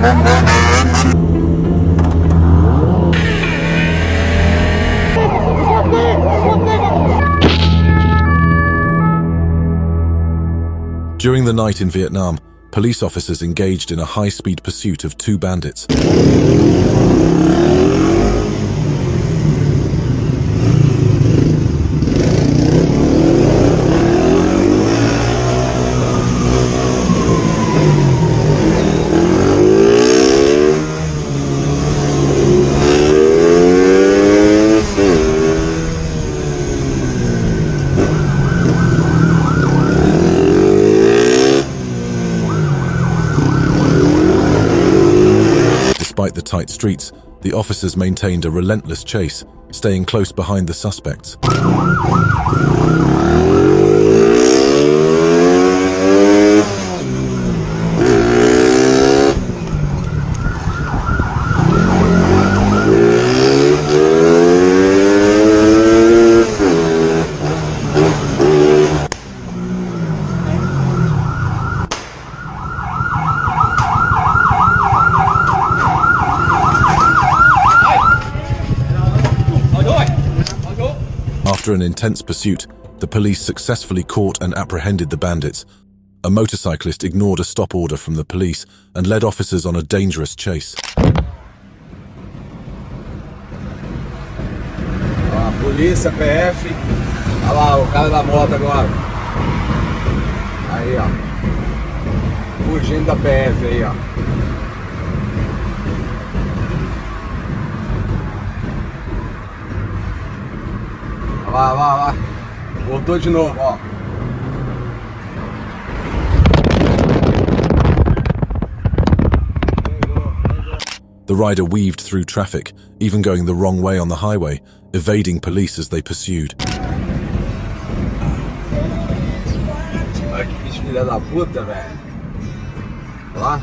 During the night in Vietnam, police officers engaged in a high-speed pursuit of two bandits. Despite the tight streets, the officers maintained a relentless chase, staying close behind the suspects. After an intense pursuit, the police successfully caught and apprehended the bandits. A motorcyclist ignored a stop order from the police and led officers on a dangerous chase. Polícia, PF. Olha lá, o cara da moto agora. Aí, ó. Fugindo da PF aí, ó. Olha lá. Voltou de novo, ó. The rider weaved through traffic, even going the wrong way on the highway, evading police as they pursued. Olha que bicho filha da puta, velho. Olha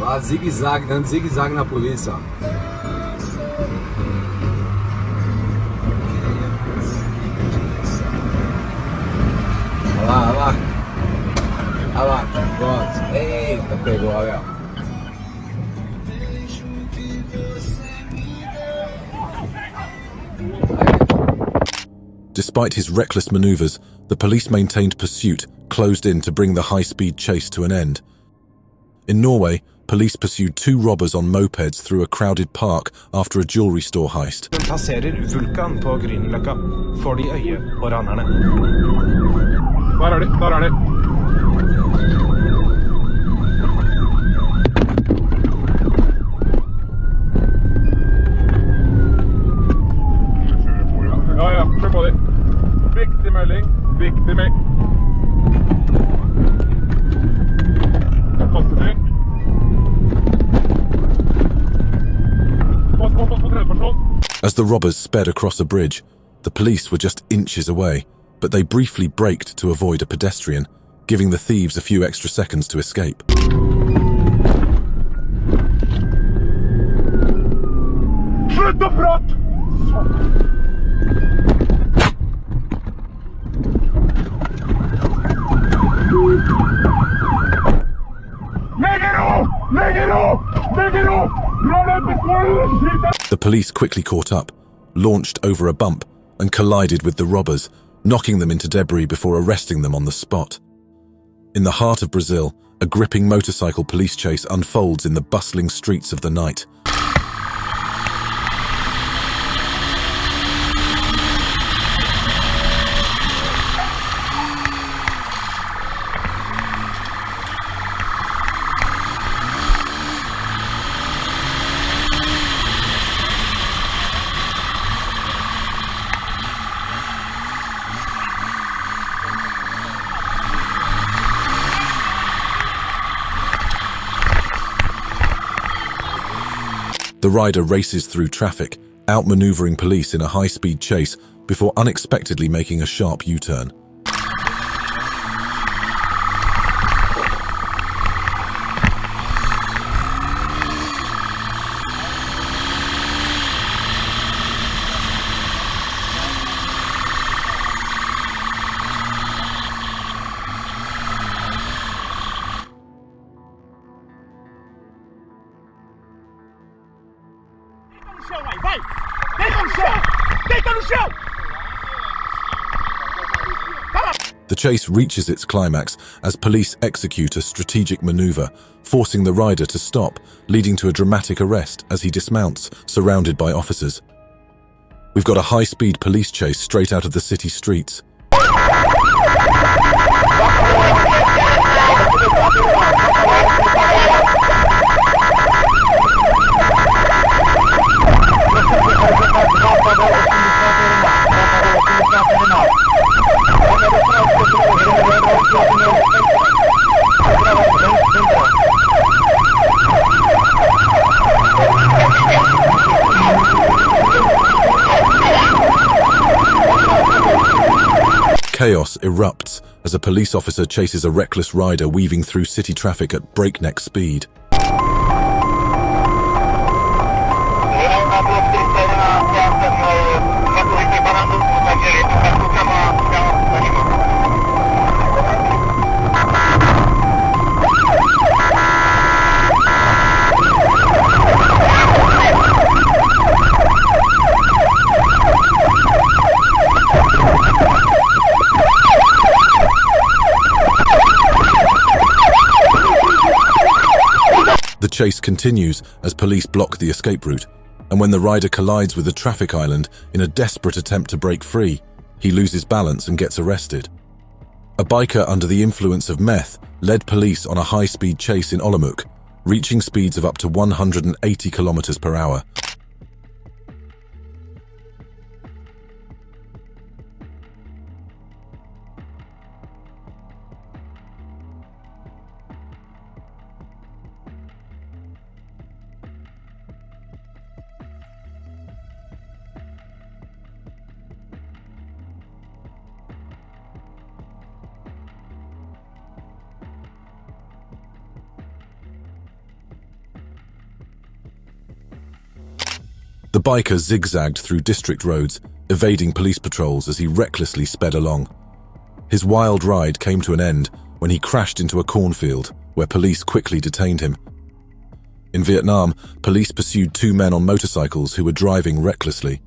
lá, zigue-zague, dando zigue-zague na polícia, ó. Olha lá, pronto. Eita, pegou, olha. Despite his reckless maneuvers, the police maintained pursuit, closed in to bring the high-speed chase to an end. In Norway, police pursued two robbers on mopeds through a crowded park after a jewelry store heist. Den passerer Vulkan på Grünerløkka. Får de øye på ranerne. Der er de. Ja, kjør på de. Viktig melding. As the robbers sped across a bridge, the police were just inches away, but they briefly braked to avoid a pedestrian, giving the thieves a few extra seconds to escape. Slutt å prate! The police quickly caught up, launched over a bump, and collided with the robbers, knocking them into debris before arresting them on the spot. In the heart of Brazil, a gripping motorcycle police chase unfolds in the bustling streets of the night. The rider races through traffic, outmaneuvering police in a high-speed chase before unexpectedly making a sharp U-turn. no chão aí, vai! Deita no chão! Deita no chão! The chase reaches its climax as police execute a strategic maneuver, forcing the rider to stop, leading to a dramatic arrest as he dismounts, surrounded by officers. We've got a high-speed police chase straight out of the city streets. Chaos erupts as a police officer chases a reckless rider weaving through city traffic at breakneck speed. The chase continues as police block the escape route, and when the rider collides with the traffic island in a desperate attempt to break free, he loses balance and gets arrested. A biker under the influence of meth led police on a high-speed chase in Olomouc, reaching speeds of up to 180 kilometers per hour. The biker zigzagged through district roads, evading police patrols as he recklessly sped along. His wild ride came to an end when he crashed into a cornfield, where police quickly detained him. In Vietnam, police pursued two men on motorcycles who were driving recklessly.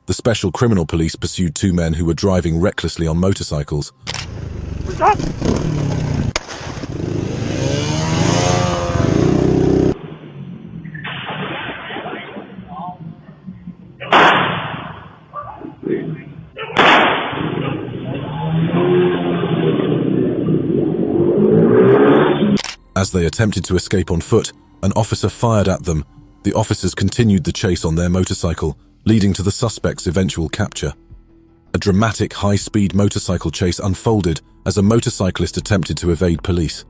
The Special Criminal Police pursued two men who were driving recklessly on motorcycles. As they attempted to escape on foot, an officer fired at them. The officers continued the chase on their motorcycle, leading to the suspect's eventual capture. A dramatic high-speed motorcycle chase unfolded as a motorcyclist attempted to evade police.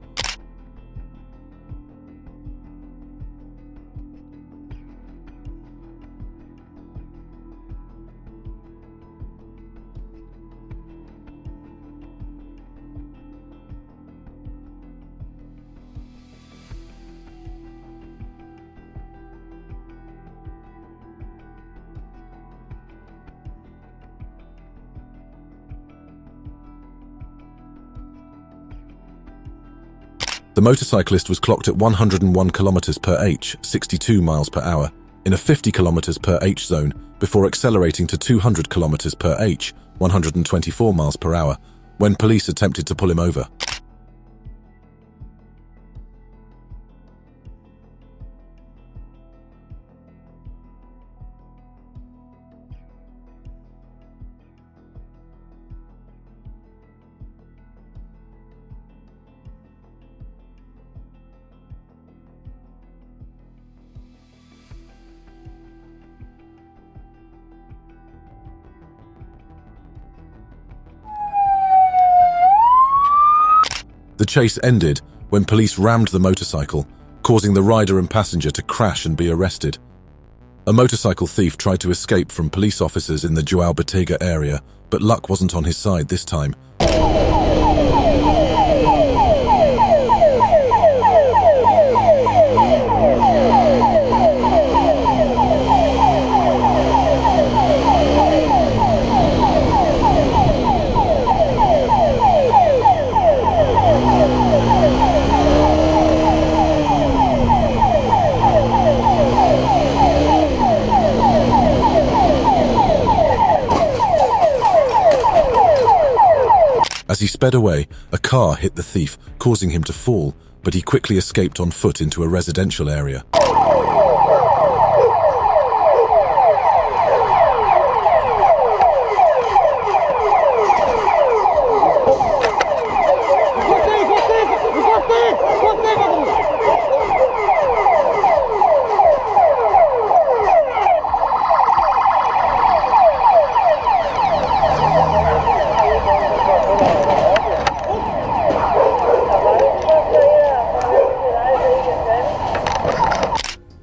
The motorcyclist was clocked at 101 km per h, 62 miles per hour, in a 50 km per h zone before accelerating to 200 km per h, 124 miles per hour, when police attempted to pull him over. The chase ended when police rammed the motorcycle, causing the rider and passenger to crash and be arrested. A motorcycle thief tried to escape from police officers in the João Batega area, but luck wasn't on his side this time. As he sped away, a car hit the thief, causing him to fall, but he quickly escaped on foot into a residential area.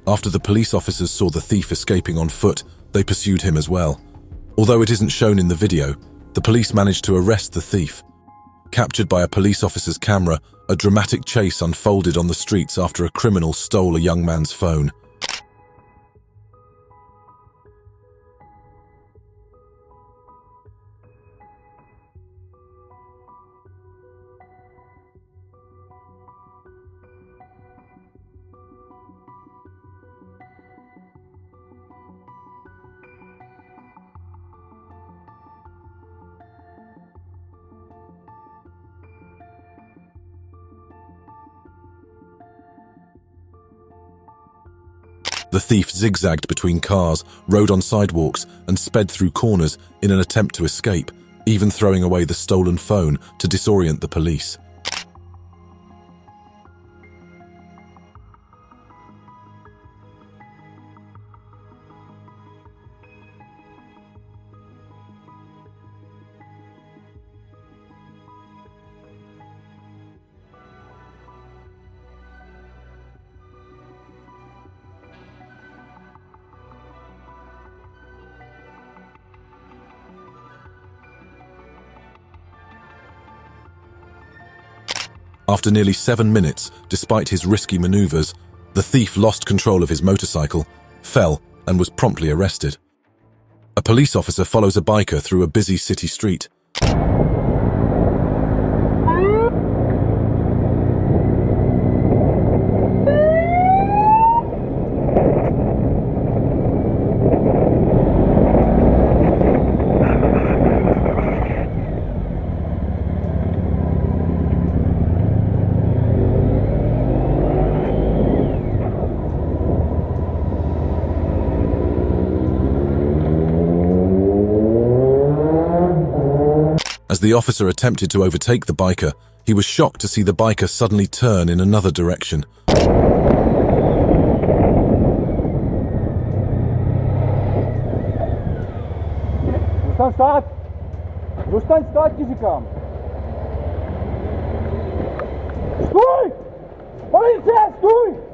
After the police officers saw the thief escaping on foot, they pursued him as well. Although it isn't shown in the video, the police managed to arrest the thief. Captured by a police officer's camera, a dramatic chase unfolded on the streets after a criminal stole a young man's phone. The thief zigzagged between cars, rode on sidewalks, and sped through corners in an attempt to escape, even throwing away the stolen phone to disorient the police. After nearly 7 minutes, despite his risky maneuvers, the thief lost control of his motorcycle, fell, and was promptly arrested. A police officer follows a biker through a busy city street. As the officer attempted to overtake the biker, he was shocked to see the biker suddenly turn in another direction. Zostań stać, říkám. Stůj! Policie, stůj!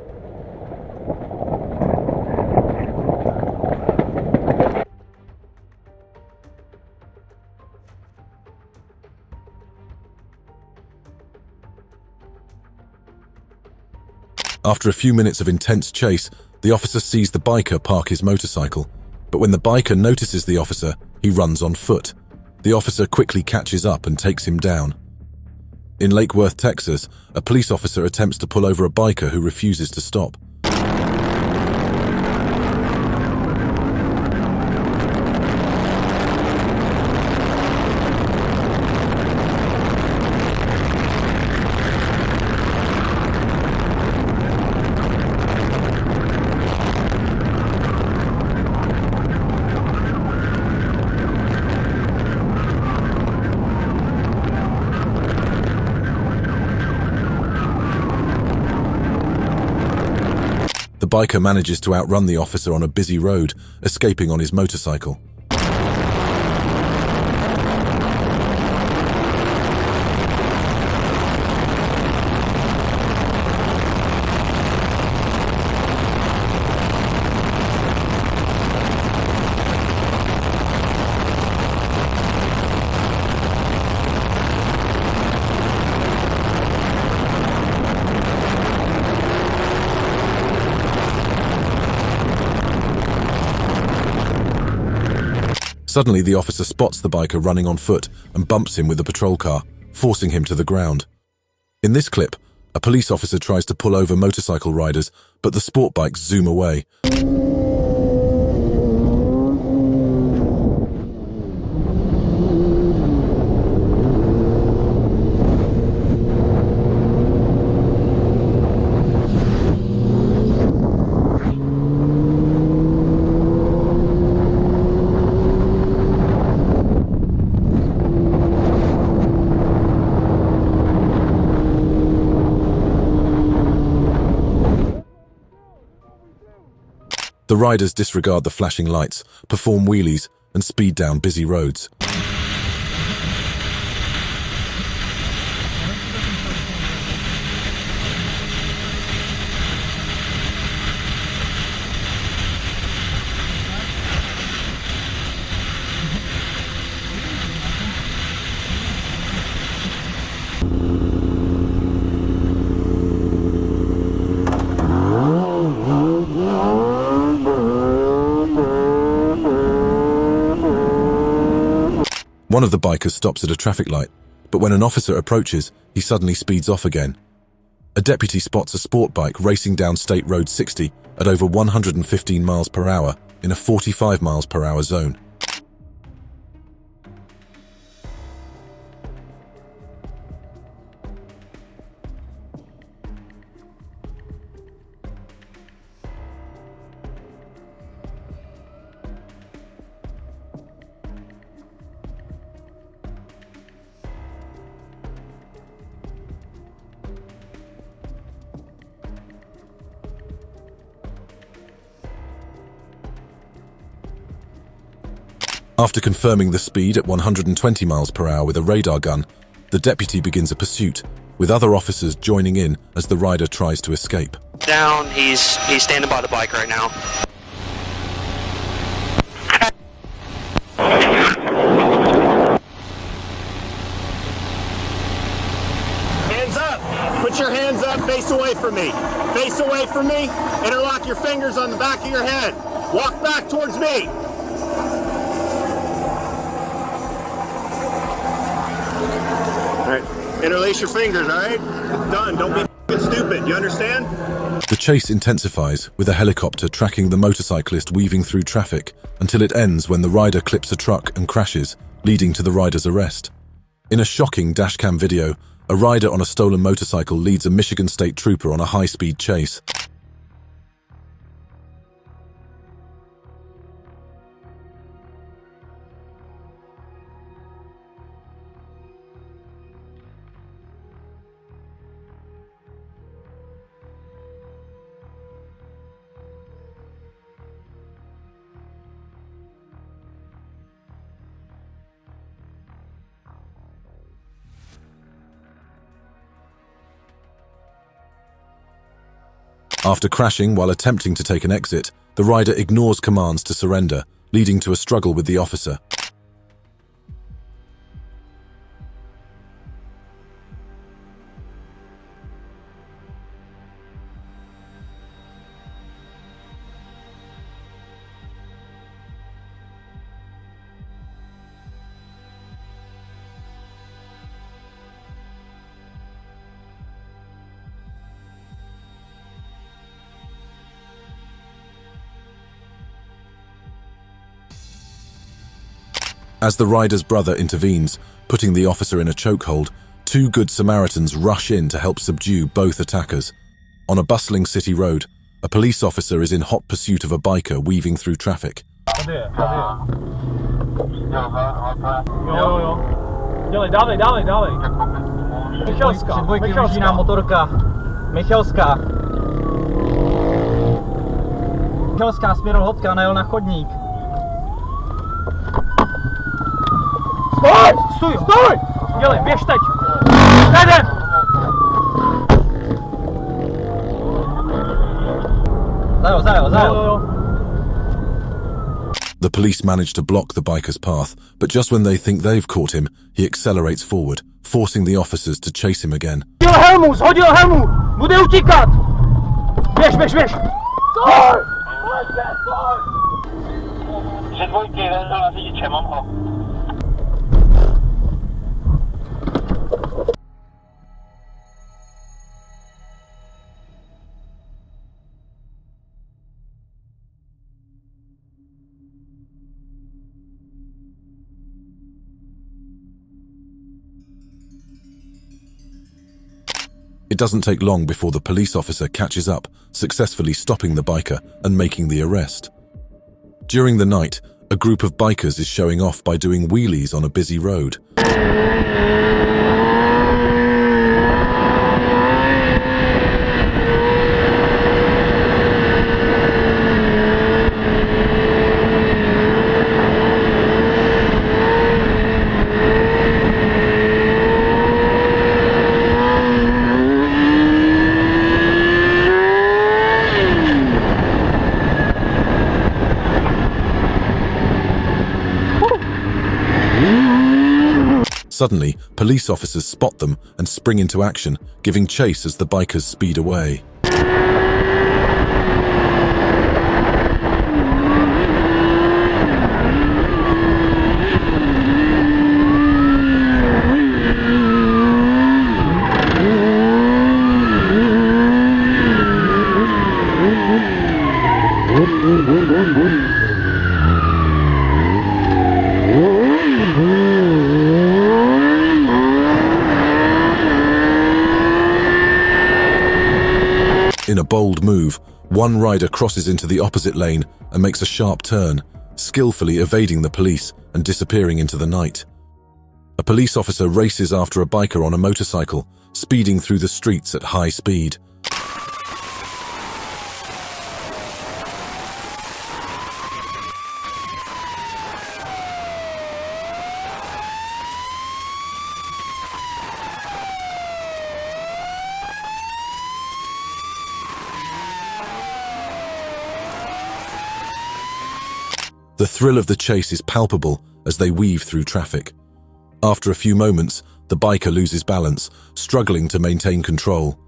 After a few minutes of intense chase, the officer sees the biker park his motorcycle. But when the biker notices the officer, he runs on foot. The officer quickly catches up and takes him down. In Lake Worth, Texas, a police officer attempts to pull over a biker who refuses to stop. The biker manages to outrun the officer on a busy road, escaping on his motorcycle. Suddenly, the officer spots the biker running on foot and bumps him with the patrol car, forcing him to the ground. In this clip, a police officer tries to pull over motorcycle riders, but the sport bikes zoom away. The riders disregard the flashing lights, perform wheelies, and speed down busy roads. One of the bikers stops at a traffic light, but when an officer approaches, he suddenly speeds off again. A deputy spots a sport bike racing down State Road 60 at over 115 miles per hour in a 45 miles per hour zone. After confirming the speed at 120 miles per hour with a radar gun, the deputy begins a pursuit, with other officers joining in as the rider tries to escape. Down, he's standing by the bike right now. Hands up! Put your hands up, face away from me. Face away from me. Interlock your fingers on the back of your head. Walk back towards me. Interlace your fingers, all right? It's done. Don't be f***ing stupid. You understand? The chase intensifies, with a helicopter tracking the motorcyclist weaving through traffic until it ends when the rider clips a truck and crashes, leading to the rider's arrest. In a shocking dashcam video, a rider on a stolen motorcycle leads a Michigan state trooper on a high-speed chase. After crashing while attempting to take an exit, the rider ignores commands to surrender, leading to a struggle with the officer. As the rider's brother intervenes, putting the officer in a chokehold, two good Samaritans rush in to help subdue both attackers. On a bustling city road, a police officer is in hot pursuit of a biker weaving through traffic. Michelská směr Lhotka, najel na chodník. Stoj! Stoj! Stoj! Dělej, běž teď! Jdem! Zajel. The police manage to block the biker's path, but just when they think they've caught him, he accelerates forward, forcing the officers to chase him again. Zhodil helmu! Bude utíkat! Běž! Stoj! Stoj! Že dvojky, jeden byl na řidiče, mám ho. It doesn't take long before the police officer catches up, successfully stopping the biker and making the arrest. During the night, a group of bikers is showing off by doing wheelies on a busy road. Suddenly, police officers spot them and spring into action, giving chase as the bikers speed away. In a bold move, one rider crosses into the opposite lane and makes a sharp turn, skillfully evading the police and disappearing into the night. A police officer races after a biker on a motorcycle, speeding through the streets at high speed. The thrill of the chase is palpable as they weave through traffic. After a few moments, the biker loses balance, struggling to maintain control.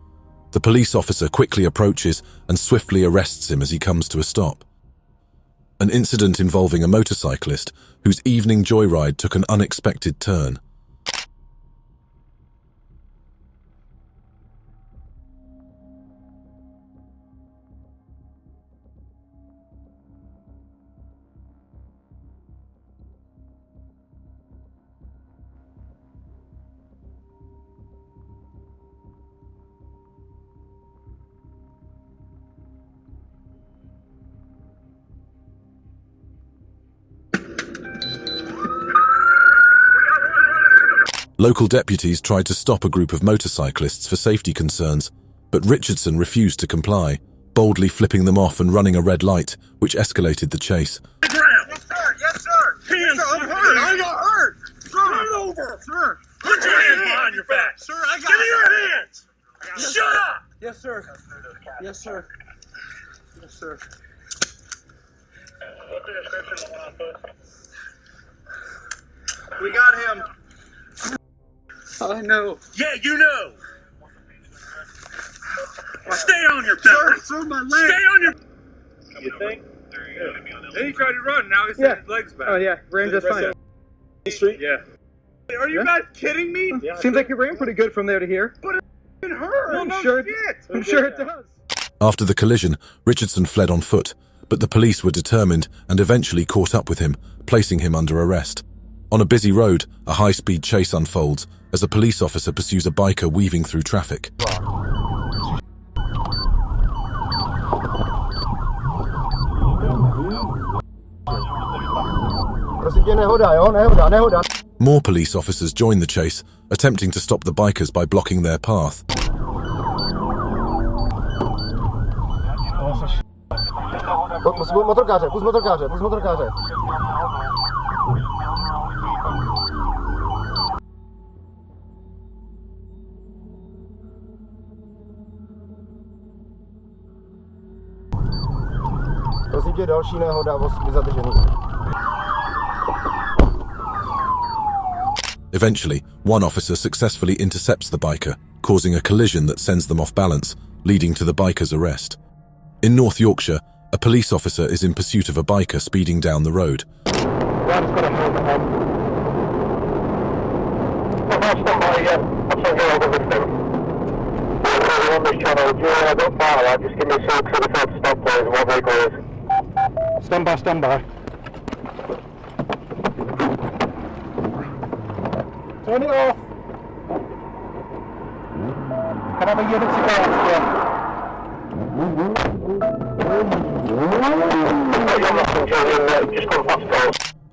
The police officer quickly approaches and swiftly arrests him as he comes to a stop. An incident involving a motorcyclist whose evening joyride took an unexpected turn. Local deputies tried to stop a group of motorcyclists for safety concerns, but Richardson refused to comply, boldly flipping them off and running a red light, which escalated the chase. Yes, sir! Yes, sir! Hands, I'm hurt! I got hurt! Turn over! Sir! Put your hands behind your back! Sir, I got Give me your hands! Shut up! Yes, sir! Yes, sir! Yes, sir! We got him! I know. Yeah, you know! Stay on your back! Sir, my leg. Stay on your... You think? Then he tried to run, now he's his legs back. Oh yeah, ran just fine. Street? Yeah. Are you guys kidding me? Yeah, seems like you ran pretty good from there to here. But it hurt! Well, no sure, shit! I'm sure it does. After the collision, Richardson fled on foot, but the police were determined and eventually caught up with him, placing him under arrest. On a busy road, a high-speed chase unfolds as a police officer pursues a biker weaving through traffic. More police officers join the chase, attempting to stop the bikers by blocking their path. Eventually, one officer successfully intercepts the biker, causing a collision that sends them off balance, leading to the biker's arrest. In North Yorkshire, a police officer is in pursuit of a biker speeding down the road, rider's got a helmet on. I'll stand by you. I'll send you over with them. You're on this channel. Do you want to go far? Just give me a sec so the first stop please and what vehicle is. Stand by, stand by. Turn it off. Can I have a unit to go after?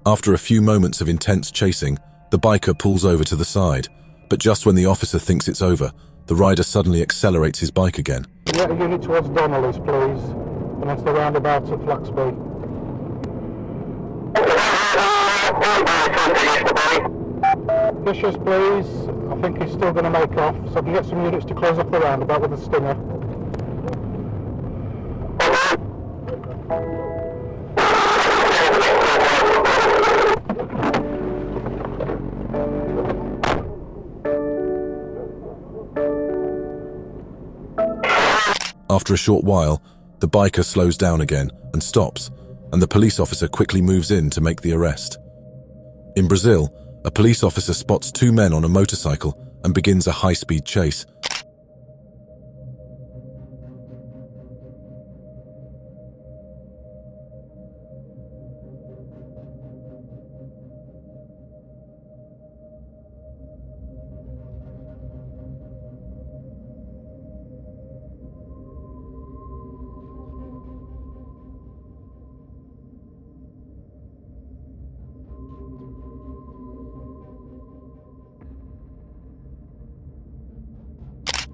After a few moments of intense chasing, the biker pulls over to the side, but just when the officer thinks it's over, the rider suddenly accelerates his bike again. Get a unit towards Donnelly's, please, and that's the roundabout at Flaxby. Vicious, please. I think he's still going to make off, so I can get some units to close off the roundabout with a stinger. After a short while, the biker slows down again and stops, and the police officer quickly moves in to make the arrest. In Brazil, a police officer spots two men on a motorcycle and begins a high-speed chase.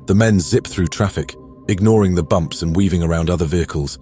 The men zip through traffic, ignoring the bumps and weaving around other vehicles.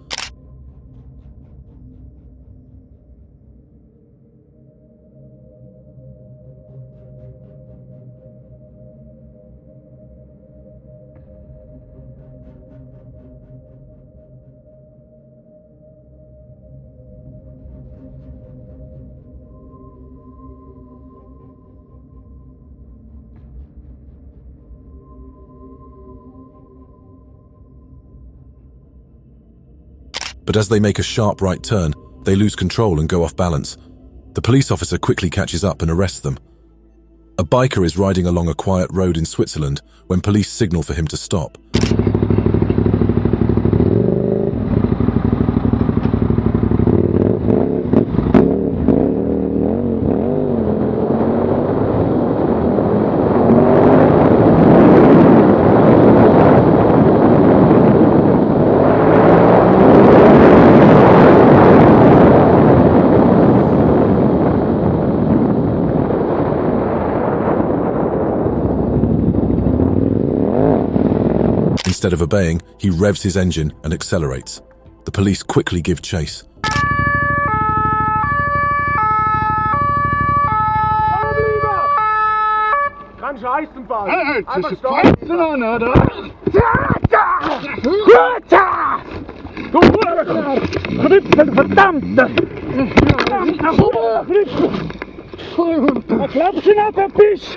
But as they make a sharp right turn, they lose control and go off balance. The police officer quickly catches up and arrests them. A biker is riding along a quiet road in Switzerland when police signal for him to stop. Instead of obeying, he revs his engine and accelerates. The police quickly give chase. Kein Scheißenfall! Einfach stoppen! Du Knüppel, verdammte! Was glaubst du noch, der Bisch?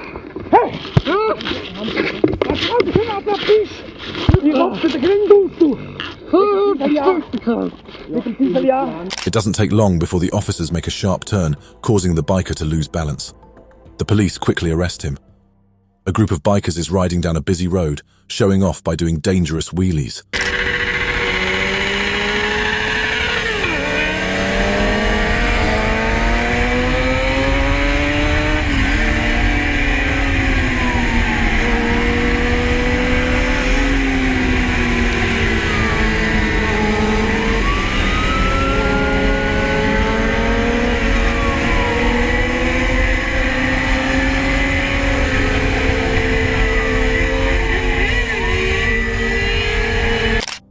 Hey! Was glaubst du noch, der Bisch? Wie rockst du den Grind aus, du? It doesn't take long before the officers make a sharp turn, causing the biker to lose balance. The police quickly arrest him. A group of bikers is riding down a busy road, showing off by doing dangerous wheelies.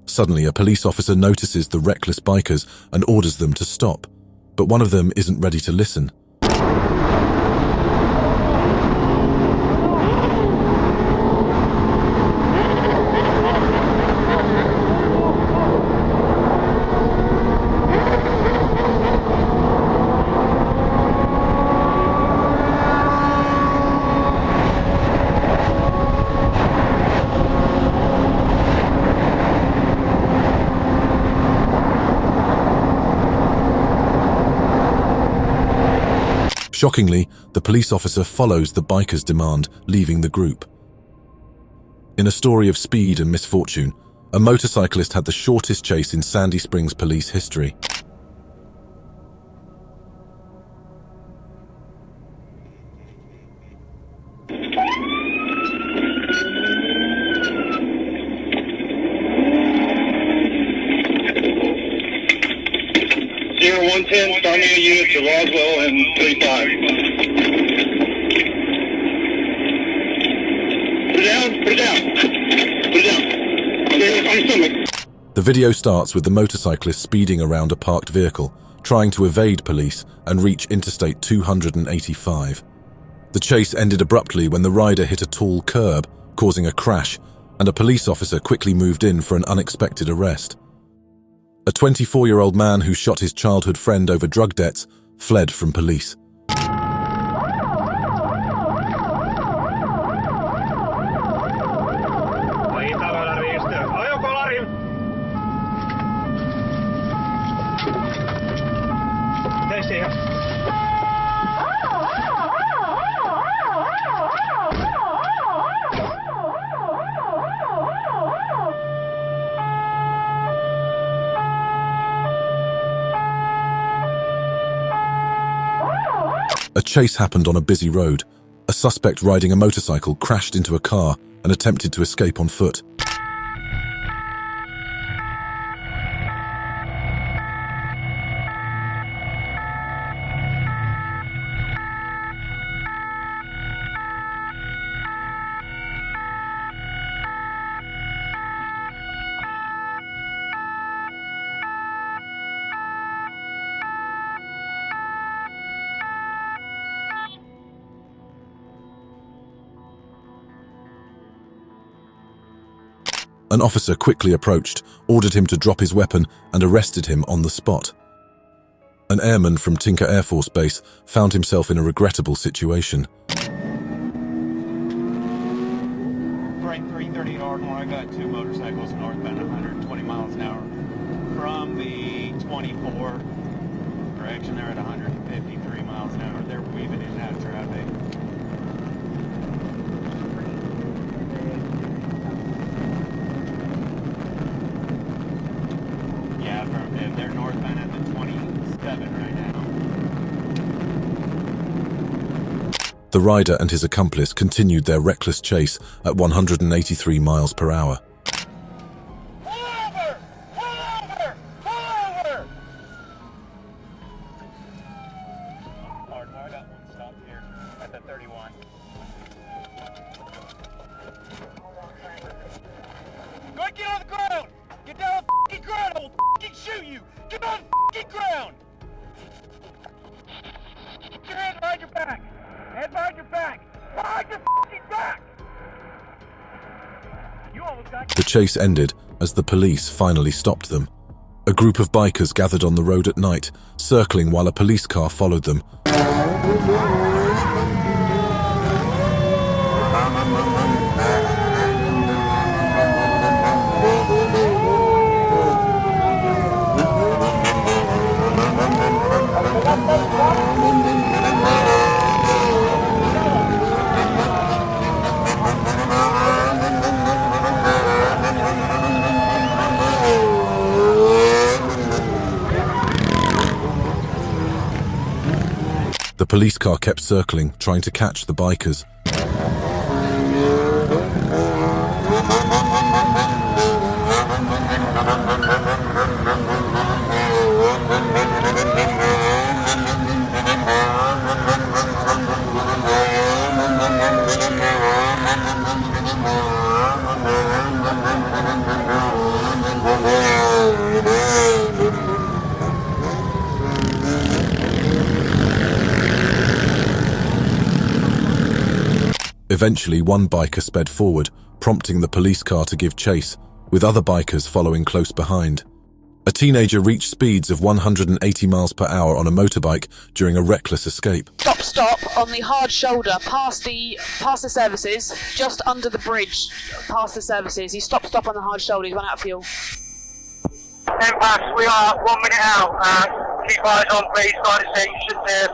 Suddenly, a police officer notices the reckless bikers and orders them to stop. But one of them isn't ready to listen. Shockingly, the police officer follows the biker's demand, leaving the group. In a story of speed and misfortune, a motorcyclist had the shortest chase in Sandy Springs police history. Start me a unit to Roswell and 35. Put it down, put it down. Put it down. Okay, on your stomach. The video starts with the motorcyclist speeding around a parked vehicle, trying to evade police and reach Interstate 285. The chase ended abruptly when the rider hit a tall curb, causing a crash, and a police officer quickly moved in for an unexpected arrest. A 24-year-old man who shot his childhood friend over drug debts fled from police. A chase happened on a busy road. A suspect riding a motorcycle crashed into a car and attempted to escape on foot. An officer quickly approached, ordered him to drop his weapon, and arrested him on the spot. An airman from Tinker Air Force Base found himself in a regrettable situation. Break 330 Ardmore, I got two motorcycles northbound 120 miles an hour. From the 24 direction, they're at 153 miles an hour. They're weaving in and out of traffic. They're northbound at the 27 right now. The rider and his accomplice continued their reckless chase at 183 miles per hour. Pull over! Pull over! Pull over! Ardmore, I got one stop here at the 31. Go ahead, get on the ground! Get down on the f***ing ground! I will f***ing shoot you! Get on the f***ing ground! Get your hands behind your back! Hands behind your back! Behind your f***ing back! You almost got... The chase ended as the police finally stopped them. A group of bikers gathered on the road at night, circling while a police car followed them. The police car kept circling, trying to catch the bikers. Eventually, one biker sped forward, prompting the police car to give chase, with other bikers following close behind. A teenager reached speeds of 180 miles per hour on a motorbike during a reckless escape. Stop on the hard shoulder, past the services, just under the bridge, past the services. He stop on the hard shoulder, he's run out of fuel. Impasse, we are 1 minute out. Keep eyes on, please. Side station there.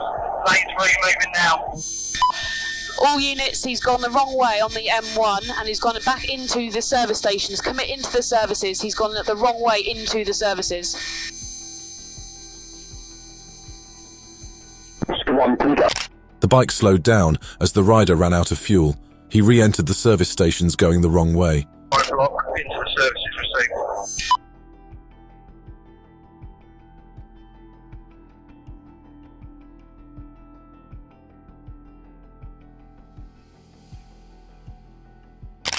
All units, he's gone the wrong way on the M1 and he's gone back into the service stations. Commit into the services. He's gone the wrong way into the services. The bike slowed down as the rider ran out of fuel. He re-entered the service stations going the wrong way. Into the services received.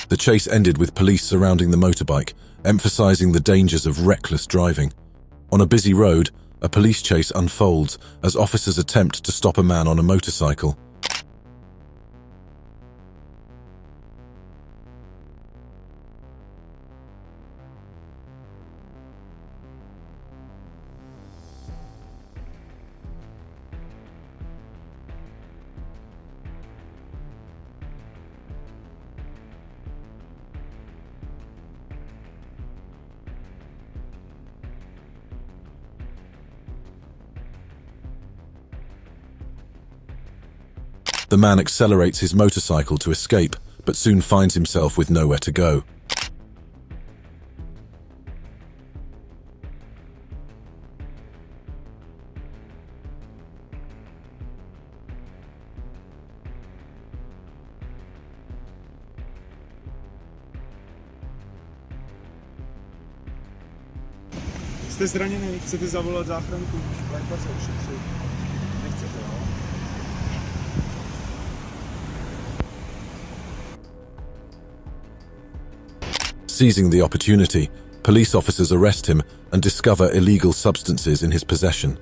The chase ended with police surrounding the motorbike, emphasizing the dangers of reckless driving. On a busy road, a police chase unfolds as officers attempt to stop a man on a motorcycle. The man accelerates his motorcycle to escape, but soon finds himself with nowhere to go. Jste zraněný, chcete zavolat záchranku? Lékaře ošetřit. Nechcete, jo? Seizing the opportunity, police officers arrest him and discover illegal substances in his possession.